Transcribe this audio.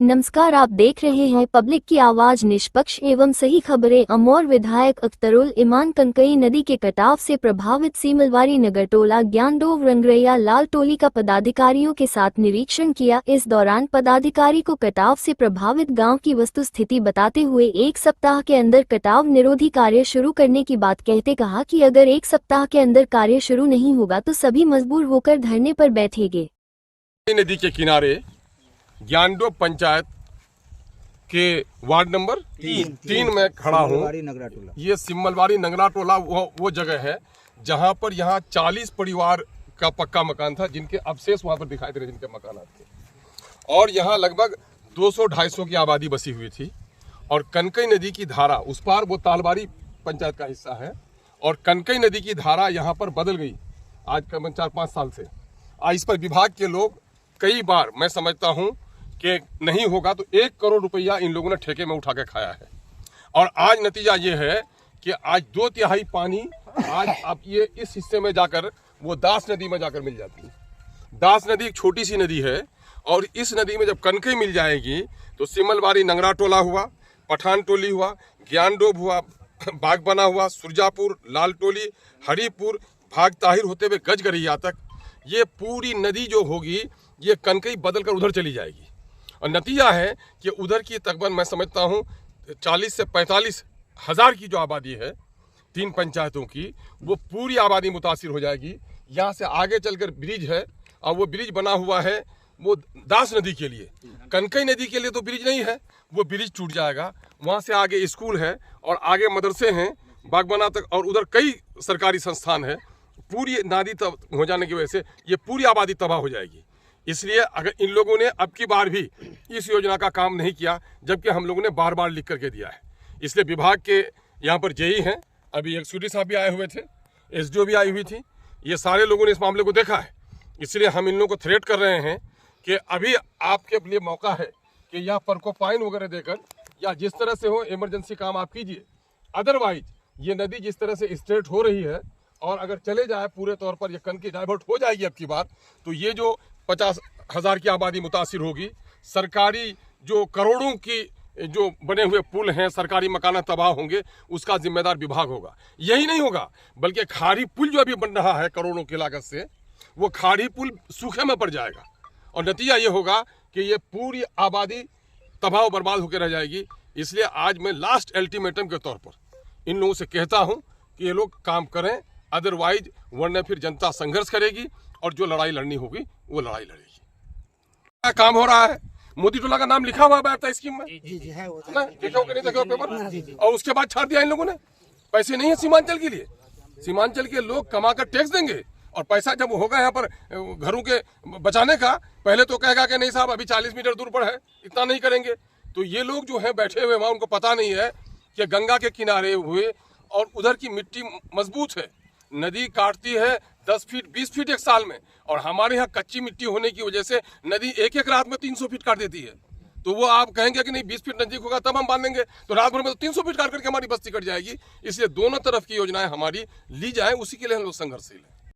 नमस्कार, आप देख रहे हैं पब्लिक की आवाज, निष्पक्ष एवं सही खबरें। अमौर विधायक अख्तरुल इमान कनकई नदी के कटाव से प्रभावित सीमलवारी नगरटोला ज्ञानडोव रंगरैया लाल टोली का पदाधिकारियों के साथ निरीक्षण किया। इस दौरान पदाधिकारी को कटाव से प्रभावित गांव की वस्तुस्थिति बताते हुए 1 सप्ताह के अंदर कटाव निरोधी कार्य शुरू करने की बात कहते कहा कि अगर 1 सप्ताह के अंदर कार्य शुरू नहीं होगा तो सभी मजबूर होकर धरने पर बैठेंगे। नदी के किनारे ज्ञानडोव पंचायत के वार्ड नंबर 3 में खड़ा हूँ। ये सिमलवारी नंगला टोला वो जगह है जहाँ पर यहाँ 40 परिवार का पक्का मकान था, जिनके अवशेष वहाँ पर दिखाई दे रहे, जिनके मकान थे। और यहाँ लगभग 200-250 की आबादी बसी हुई थी। और कनकई नदी की धारा उस पार वो तालवारी पंचायत का हिस्सा है, और कनकई नदी की धारा यहाँ पर बदल गई आज करीबन 4-5 साल से। इस पर विभाग के लोग कई बार, मैं समझता हूँ कि नहीं होगा तो 1 करोड़ रुपया इन लोगों ने ठेके में उठा के खाया है। और आज नतीजा ये है कि आज 2/3 पानी आज अब ये इस हिस्से में जाकर वो दास नदी में जाकर मिल जाती है। दास नदी एक छोटी सी नदी है, और इस नदी में जब कनकई मिल जाएगी तो सिमलवारी नंगरा टोला हुआ, पठान टोली हुआ, ज्ञानडोव हुआ, बागबना हुआ, सुरजापुर, लाल टोली, हरिपुर, भाग ताहिर होते हुए गजगरैया तक ये पूरी नदी जो होगी ये कनकई बदल कर उधर चली जाएगी। और नतीजा है कि उधर की तकरीबन मैं समझता हूँ 40 से 45 हज़ार की जो आबादी है 3 पंचायतों की, वो पूरी आबादी मुतासिर हो जाएगी। यहाँ से आगे चलकर ब्रिज है, और वो ब्रिज बना हुआ है वो दास नदी के लिए, कनकई नदी के लिए तो ब्रिज नहीं है, वो ब्रिज टूट जाएगा। वहाँ से आगे स्कूल है और आगे मदरसे हैं बागबना तक, और उधर कई सरकारी संस्थान है। पूरी नादी तब हो जाने की वजह से ये पूरी आबादी तबाह हो जाएगी। इसलिए अगर इन लोगों ने अब की बार भी इस योजना का काम नहीं किया, जबकि हम लोगों ने बार बार लिख करके दिया है, इसलिए विभाग के यहाँ पर जेई हैं, अभी एक्सिक्यूटिव साहब भी आए हुए थे, एसडीओ भी आई हुई थी, ये सारे लोगों ने इस मामले को देखा है। इसलिए हम इन लोगों को थ्रेट कर रहे हैं कि अभी आपके लिए मौका है कि यहाँ परकोपाइन वगैरह देकर या जिस तरह से हो इमरजेंसी काम आप कीजिए। अदरवाइज ये नदी जिस तरह से स्ट्रेट हो रही है, और अगर चले जाए पूरे तौर पर ये कनकई डाइवर्ट हो जाएगी अब की बार, तो ये जो 50,000 की आबादी मुतासिर होगी, सरकारी जो करोड़ों की जो बने हुए पुल हैं, सरकारी मकान तबाह होंगे, उसका जिम्मेदार विभाग होगा। यही नहीं होगा बल्कि खाड़ी पुल जो अभी बन रहा है करोड़ों की लागत से, वो खाड़ी पुल सूखे में पड़ जाएगा, और नतीजा ये होगा कि ये पूरी आबादी तबाह बर्बाद होकर रह जाएगी। इसलिए आज मैं लास्ट अल्टीमेटम के तौर पर इन लोगों से कहता हूँ कि ये लोग काम करें, अदरवाइज वरना फिर जनता संघर्ष करेगी और जो लड़ाई लड़नी होगी वो लड़ाई लड़ेगी। क्या काम हो रहा है? मोदी टोला का नाम लिखा हुआ है स्कीम में, देखो कि नहीं देखो पेपर, और उसके बाद छाड़ दिया इन लोगों ने। पैसे नहीं है सीमांचल के लिए, सीमांचल के लोग कमा कर टैक्स देंगे, और पैसा जब होगा यहाँ पर घरों के बचाने का, पहले तो कहेगा कि नहीं साहब अभी 40 मीटर दूर पर है, इतना नहीं करेंगे। तो ये लोग जो है बैठे हुए वहाँ, उनको पता नहीं है कि गंगा के किनारे हुए और उधर की मिट्टी मजबूत है, नदी काटती है 10 फीट 20 फीट एक साल में, और हमारे यहाँ कच्ची मिट्टी होने की वजह से नदी एक रात में 300 फीट काट देती है। तो वो आप कहेंगे कि नहीं 20 फीट नजदीक होगा तब हम बांधेंगे, तो रात भर में तो 300 फीट काट करके हमारी बस्ती कट जाएगी। इसलिए दोनों तरफ की योजनाएं हमारी ली जाए, उसी के लिए हम लोग संघर्षशील हैं।